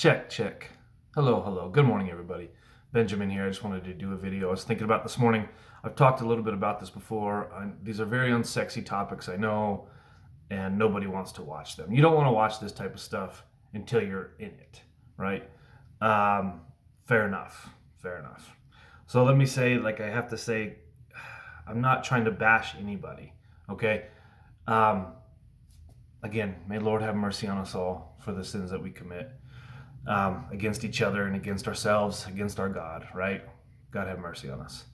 Check, check. Hello, hello. Good morning, everybody. Benjamin here. I just wanted to do a video I was thinking about this morning. I've talked a little bit about this before. These are very unsexy topics, I know, and nobody wants to watch them. You don't want to watch this type of stuff until you're in it, right? Fair enough. Fair enough. So let me say, like I have to say, I'm not trying to bash anybody, okay? Again, may Lord have mercy on us all for the sins that we commit. Against each other and against ourselves, against our God, right? God have mercy on us.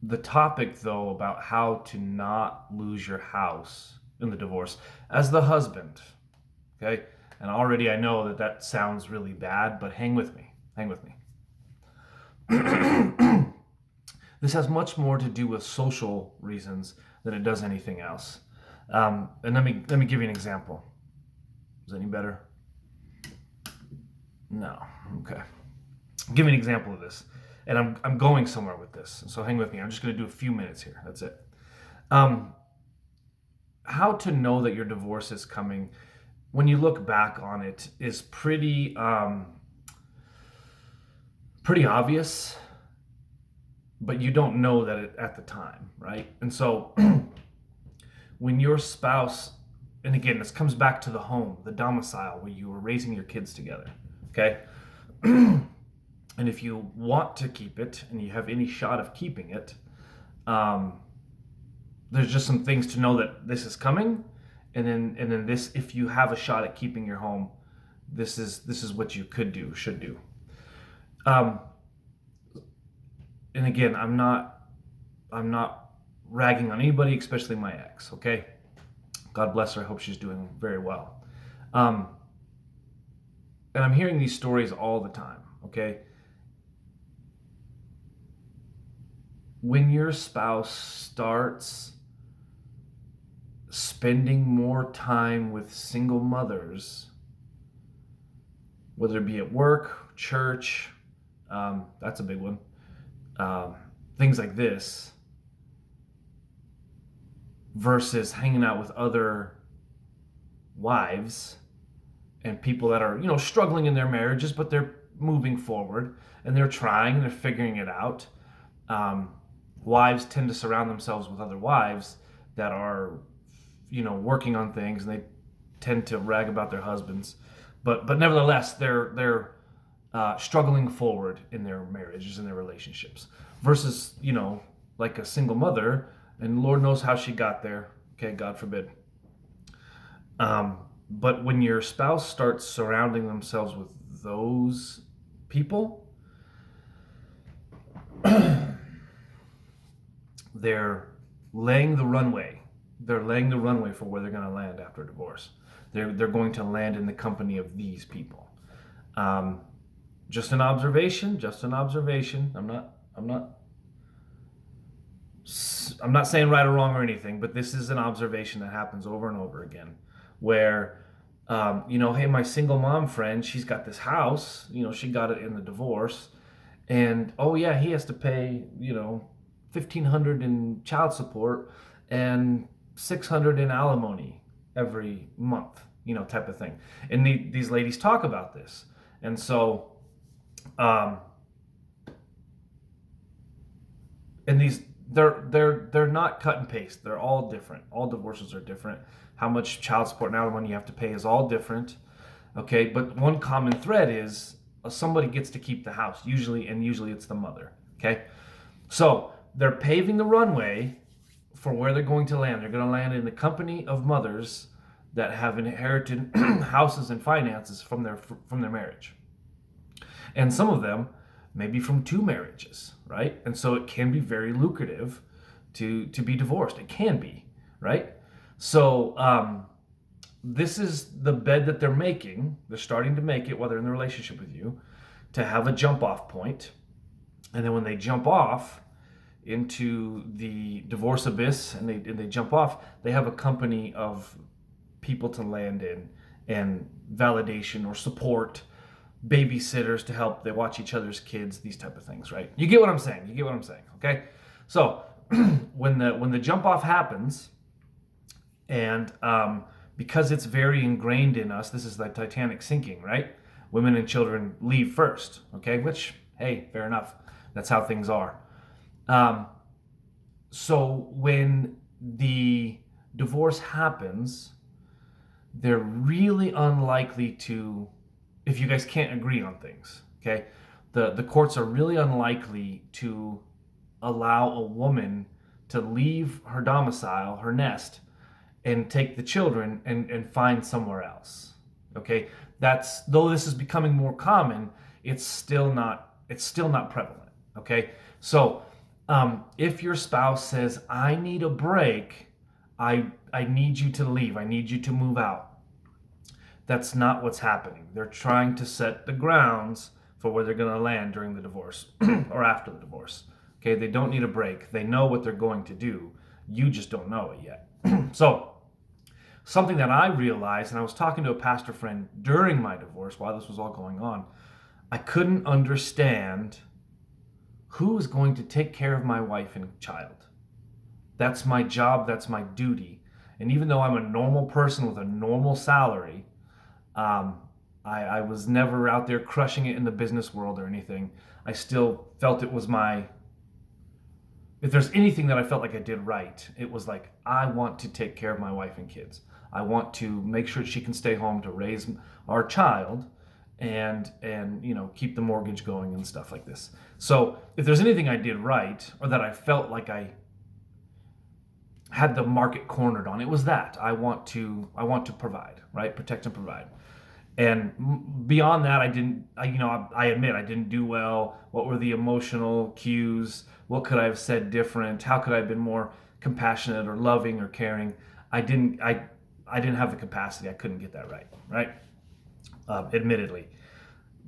The topic, though, about how to not lose your house in the divorce as the husband, okay? And already I know that sounds really bad, but hang with me. Hang with me. This has much more to do with social reasons than it does anything else. And let me give you an example. Is that any better? No. Okay. Give me an example of this. And I'm going somewhere with this. So hang with me. I'm just going to do a few minutes here. That's it. How to know that your divorce is coming, when you look back on it, is pretty obvious, but you don't know that at the time, right? And so when your spouse, and again, this comes back to the home, the domicile where you were raising your kids together, okay? And if you want to keep it and you have any shot of keeping it, there's just some things to know that this is coming, and then this, if you have a shot at keeping your home, this is what you should do. And again, I'm not ragging on anybody, especially my ex, okay? God bless her. I hope she's doing very well. And I'm hearing these stories all the time, okay? When your spouse starts spending more time with single mothers, whether it be at work, church, that's a big one, things like this, versus hanging out with other wives and people that are, struggling in their marriages, but they're moving forward and they're trying and they're figuring it out. Wives tend to surround themselves with other wives that are, working on things, and they tend to rag about their husbands, but nevertheless, they're struggling forward in their marriages and their relationships, versus, like a single mother. And Lord knows how she got there. Okay, God forbid. But when your spouse starts surrounding themselves with those people, they're laying the runway. They're laying the runway for where they're going to land after a divorce. They're going to land in the company of these people. Just an observation. I'm not saying right or wrong or anything, but this is an observation that happens over and over again, where, hey, my single mom friend, she's got this house, she got it in the divorce, and oh yeah, he has to pay, $1,500 in child support and $600 in alimony every month, type of thing. And these ladies talk about this, and so, and these. They're not cut and paste. They're all different. All divorces are different. How much child support and alimony you have to pay is all different. Okay, but one common thread is somebody gets to keep the house, usually it's the mother. Okay, so they're paving the runway for where they're going to land. They're going to land in the company of mothers that have inherited houses and finances from their marriage, and some of them maybe from 2 marriages, right? And so it can be very lucrative to be divorced. It can be, right? So this is the bed that they're making. They're starting to make it while they're in the relationship with you, to have a jump off point. And then when they jump off into the divorce abyss and they jump off, they have a company of people to land in, and validation or support, babysitters to help they watch each other's kids, these type of things, right? You get what I'm saying? Okay? So when the jump off happens, and because it's very ingrained in us. This is the Titanic sinking, right? Women and children leave first, okay? Which, hey, fair enough. That's how things are. So when the divorce happens, they're really unlikely to, if you guys can't agree on things, okay? The courts are really unlikely to allow a woman to leave her domicile, her nest, and take the children and find somewhere else. Okay? That's, though this is becoming more common, it's still not prevalent. Okay? So if your spouse says, I need a break, I need you to leave, I need you to move out, that's not what's happening. They're trying to set the grounds for where they're going to land during the divorce or after the divorce. Okay, they don't need a break. They know what they're going to do. You just don't know it yet. So, something that I realized, and I was talking to a pastor friend during my divorce while this was all going on, I couldn't understand who is going to take care of my wife and child. That's my job, that's my duty. And even though I'm a normal person with a normal salary, I was never out there crushing it in the business world or anything. I still felt it was if there's anything that I felt like I did right, it was like, I want to take care of my wife and kids. I want to make sure she can stay home to raise our child and keep the mortgage going and stuff like this. So if there's anything I did right, or that I felt like I had the market cornered on, it was that. I want to provide, right? Protect and provide. And beyond that, I admit I didn't do well. What were the emotional cues? What could I have said different? How could I have been more compassionate or loving or caring? I didn't have the capacity. I couldn't get that right? Admittedly.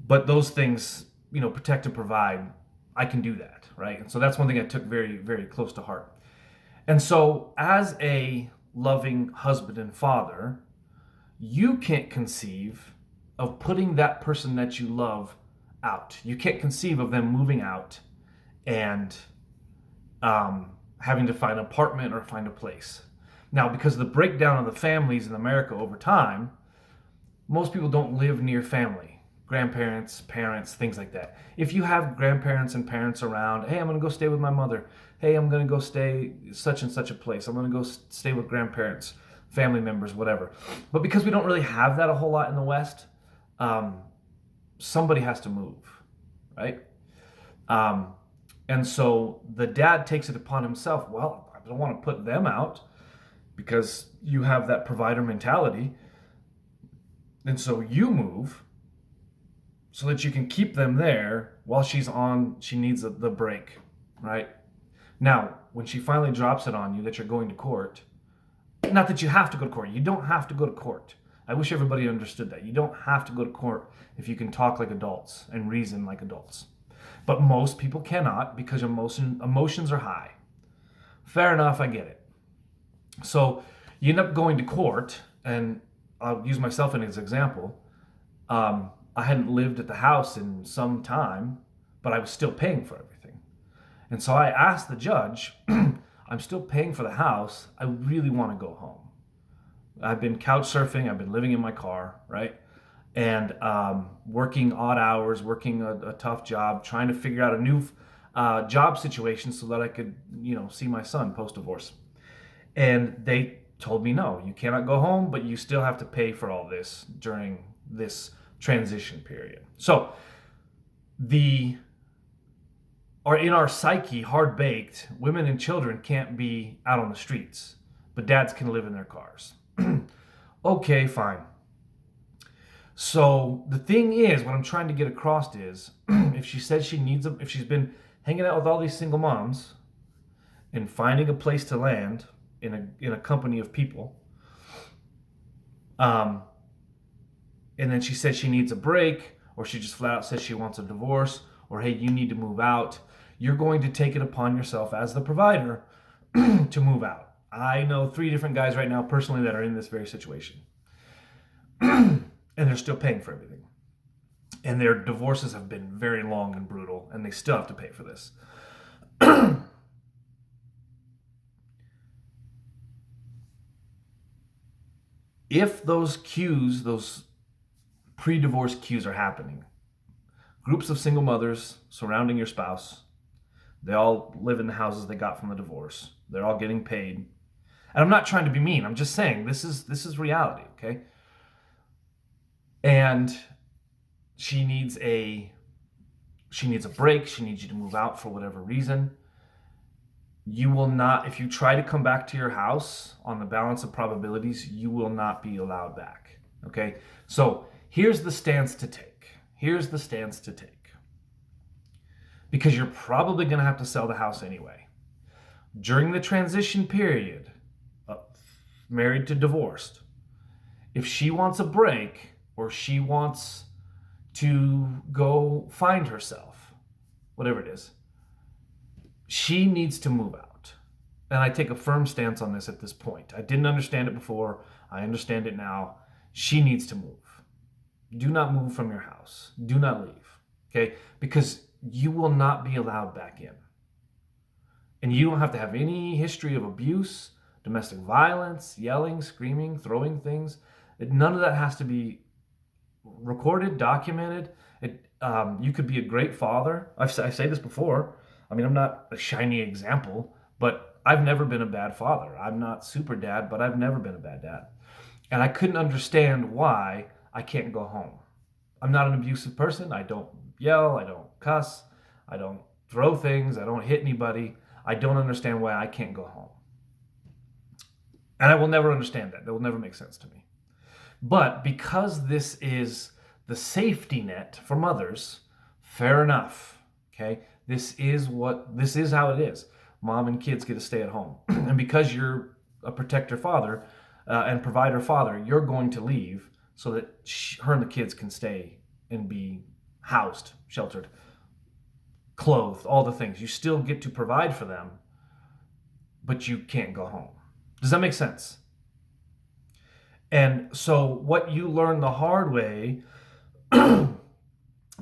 But those things, protect and provide, I can do that, right? And so that's one thing I took very, very close to heart. And so as a loving husband and father, you can't conceive of putting that person that you love out. You can't conceive of them moving out and having to find an apartment or find a place. Now, because of the breakdown of the families in America over time, most people don't live near family, grandparents, parents, things like that. If you have grandparents and parents around, hey, I'm going to go stay with my mother. Hey, I'm going to go stay such and such a place. I'm going to go stay with grandparents, family members, whatever. But because we don't really have that a whole lot in the West, somebody has to move, right? And so the dad takes it upon himself. Well, I don't want to put them out because you have that provider mentality. And so you move so that you can keep them there while she needs the break, right? Now, when she finally drops it on you that you're going to court, not that you have to go to court. You don't have to go to court. I wish everybody understood that. You don't have to go to court if you can talk like adults and reason like adults. But most people cannot because emotions are high. Fair enough, I get it. So you end up going to court, and I'll use myself as an example. I hadn't lived at the house in some time, but I was still paying for everything. And so I asked the judge, I'm still paying for the house. I really want to go home. I've been couch surfing. I've been living in my car, right? And working odd hours, working a tough job, trying to figure out a new job situation so that I could, see my son post-divorce. And they told me, no, you cannot go home, but you still have to pay for all this during this transition period. So in our psyche, hard-baked, women and children can't be out on the streets, but dads can live in their cars. Okay, fine. So the thing is, what I'm trying to get across is, if she says if she's been hanging out with all these single moms and finding a place to land in a company of people, and then she says she needs a break, or she just flat out says she wants a divorce, or hey, you need to move out, you're going to take it upon yourself as the provider to move out. I know 3 different guys right now personally that are in this very situation. And they're still paying for everything. And their divorces have been very long and brutal, and they still have to pay for this. if those cues, those pre-divorce cues are happening, groups of single mothers surrounding your spouse, they all live in the houses they got from the divorce. They're all getting paid. And I'm not trying to be mean. I'm just saying this is reality, okay? And she needs a break. She needs you to move out for whatever reason. You will not, if you try to come back to your house on the balance of probabilities, you will not be allowed back, okay? So here's the stance to take. Because you're probably going to have to sell the house anyway. During the transition period, married to divorced, if she wants a break or she wants to go find herself, whatever it is, she needs to move out. And I take a firm stance on this at this point. I didn't understand it before. I understand it now. She needs to move. Do not move from your house. Do not leave, okay? Because you will not be allowed back in. And you don't have to have any history of abuse, domestic violence, yelling, screaming, throwing things. None of that has to be recorded, documented. You could be a great father. I say this before. I mean, I'm not a shiny example, but I've never been a bad father. I'm not super dad, but I've never been a bad dad. And I couldn't understand why I can't go home. I'm not an abusive person. I don't yell. I don't cuss. I don't throw things. I don't hit anybody. I don't understand why I can't go home. And I will never understand that. That will never make sense to me. But because this is the safety net for mothers, fair enough, okay? This is how it is. Mom and kids get to stay at home. And because you're a protector father and provider father, you're going to leave so that her and the kids can stay and be housed, sheltered, clothed, all the things. You still get to provide for them, but you can't go home. Does that make sense? And so what you learn the hard way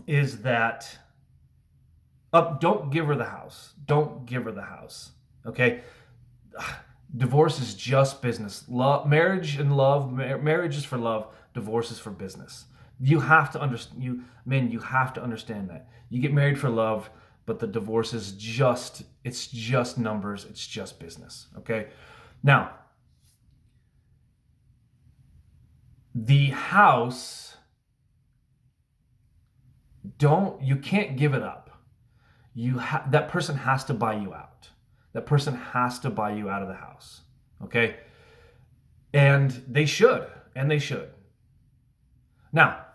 is that don't give her the house. Don't give her the house. Okay? Divorce is just business. Marriage is for love. Divorce is for business. You have to understand. You have to understand that. You get married for love, but the divorce is just numbers. It's just business. Okay? Now, the house, you can't give it up. That person has to buy you out. That person has to buy you out of the house. Okay? And they should. Now,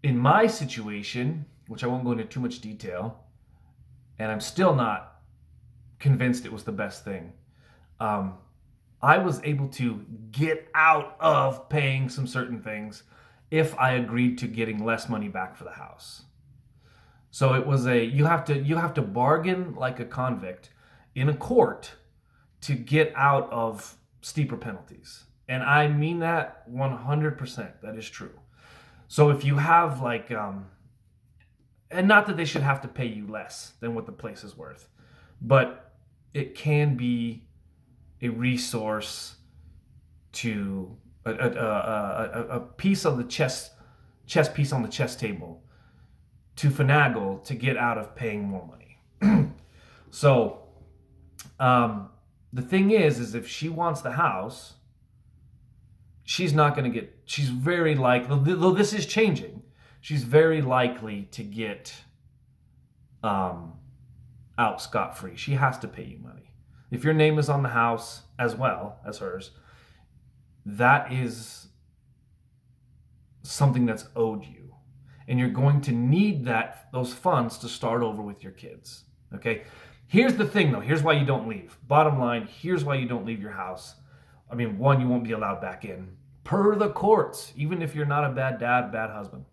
in my situation, which I won't go into too much detail, and I'm still not convinced it was the best thing, I was able to get out of paying some certain things if I agreed to getting less money back for the house. So it was you have to bargain like a convict in a court to get out of steeper penalties. And I mean that 100%. That is true. So if you have and not that they should have to pay you less than what the place is worth, but it can be a resource to a piece of the chess piece on the chess table to finagle to get out of paying more money. So the thing is if she wants the house, she's very likely, though this is changing, she's very likely to get out scot-free. She has to pay you money. If your name is on the house as well as hers, that is something that's owed you. And you're going to need those funds to start over with your kids. Okay? Here's the thing though. Here's why you don't leave. Bottom line, here's why you don't leave your house. I mean, one, you won't be allowed back in. Per the courts, even if you're not a bad dad, bad husband.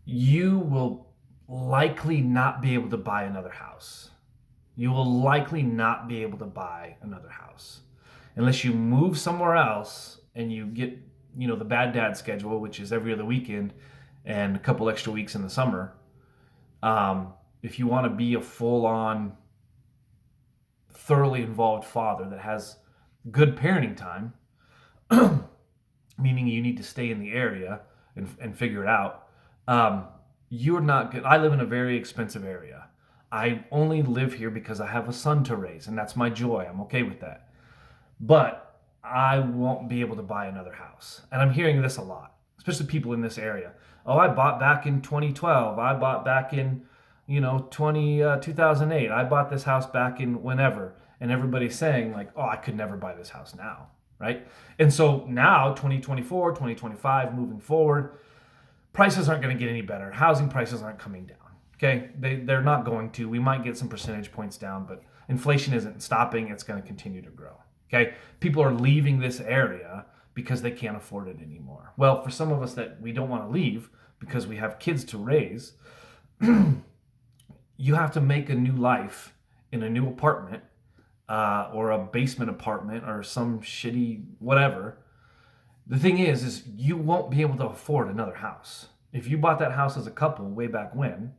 You will likely not be able to buy another house. You will likely not be able to buy another house unless you move somewhere else and you get, the bad dad schedule, which is every other weekend and a couple extra weeks in the summer. If you want to be a full-on thoroughly involved father that has good parenting time, meaning you need to stay in the area and figure it out, you're not good. I live in a very expensive area. I only live here because I have a son to raise, and that's my joy. I'm okay with that. But I won't be able to buy another house. And I'm hearing this a lot, especially people in this area. Oh, I bought back in 2012. I bought back in, 2008. I bought this house back in whenever. And everybody's saying like, oh, I could never buy this house now, right? And so now, 2024, 2025, moving forward, prices aren't going to get any better. Housing prices aren't coming down. Okay, they're not going to. We might get some percentage points down, but inflation isn't stopping. It's going to continue to grow. Okay, people are leaving this area because they can't afford it anymore. Well, for some of us that we don't want to leave because we have kids to raise, you have to make a new life in a new apartment or a basement apartment or some shitty whatever. The thing is you won't be able to afford another house. If you bought that house as a couple way back when,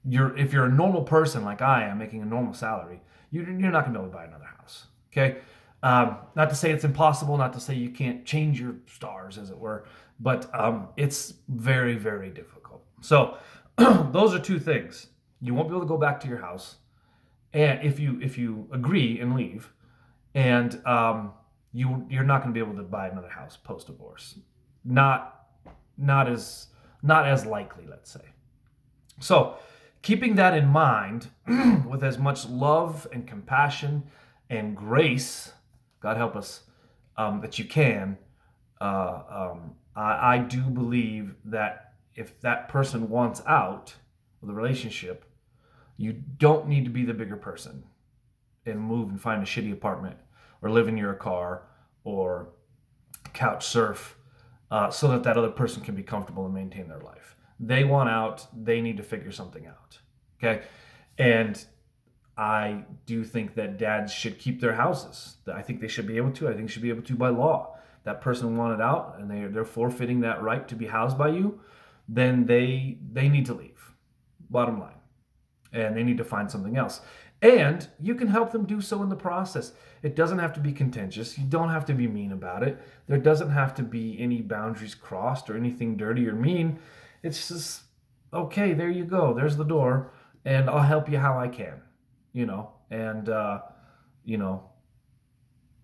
if you're a normal person like I am, making a normal salary, you're not going to be able to buy another house. Okay, not to say it's impossible, not to say you can't change your stars, as it were, but it's very, very difficult. So those are two things. You won't be able to go back to your house, and if you agree and leave, and you're not going to be able to buy another house post divorce. Not as likely, let's say. So, keeping that in mind, with as much love and compassion and grace, God help us, that you can, I do believe that if that person wants out of the relationship, you don't need to be the bigger person and move and find a shitty apartment or live in your car or couch surf so that other person can be comfortable and maintain their life. They want out. They need to figure something out. Okay. And I do think that dads should keep their houses. I think they should be able to. I think they should be able to by law. That person wanted out and they're forfeiting that right to be housed by you, then they need to leave. Bottom line. And they need to find something else. And you can help them do so in the process. It doesn't have to be contentious. You don't have to be mean about it. There doesn't have to be any boundaries crossed or anything dirty or mean. It's just, okay, there you go. There's the door. And I'll help you how I can, and,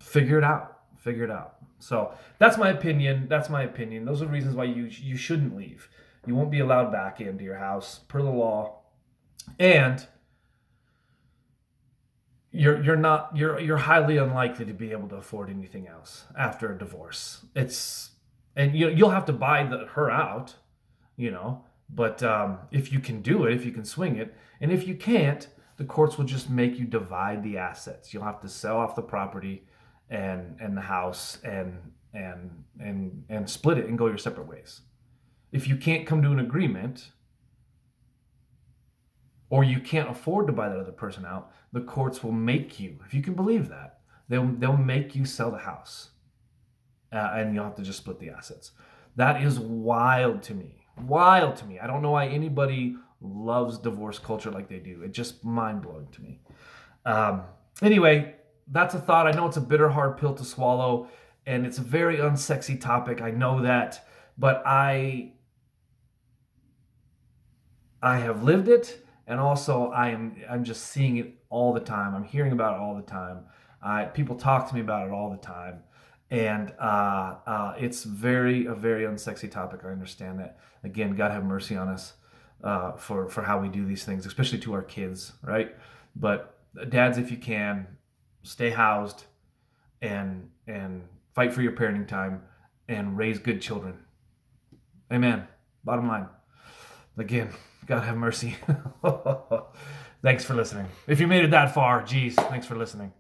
figure it out. So that's my opinion. Those are reasons why you shouldn't leave. You won't be allowed back into your house per the law. And you're highly unlikely to be able to afford anything else after a divorce. And you'll have to buy her out, but if you can do it, if you can swing it, and if you can't, the courts will just make you divide the assets. You'll have to sell off the property and the house and split it and go your separate ways. If you can't come to an agreement, or you can't afford to buy that other person out, the courts will make you, if you can believe that, they'll make you sell the house. And you'll have to just split the assets. That is wild to me. I don't know why anybody loves divorce culture like they do. It's just mind-blowing to me. Anyway, that's a thought. I know it's a bitter, hard pill to swallow, and it's a very unsexy topic. I know that, but I have lived it. And also, I'm just seeing it all the time. I'm hearing about it all the time. People talk to me about it all the time, and it's a very unsexy topic. I understand that. Again, God have mercy on us for how we do these things, especially to our kids, right? But dads, if you can, stay housed and fight for your parenting time and raise good children. Amen. Bottom line. Again, God have mercy. Thanks for listening. If you made it that far, geez, thanks for listening.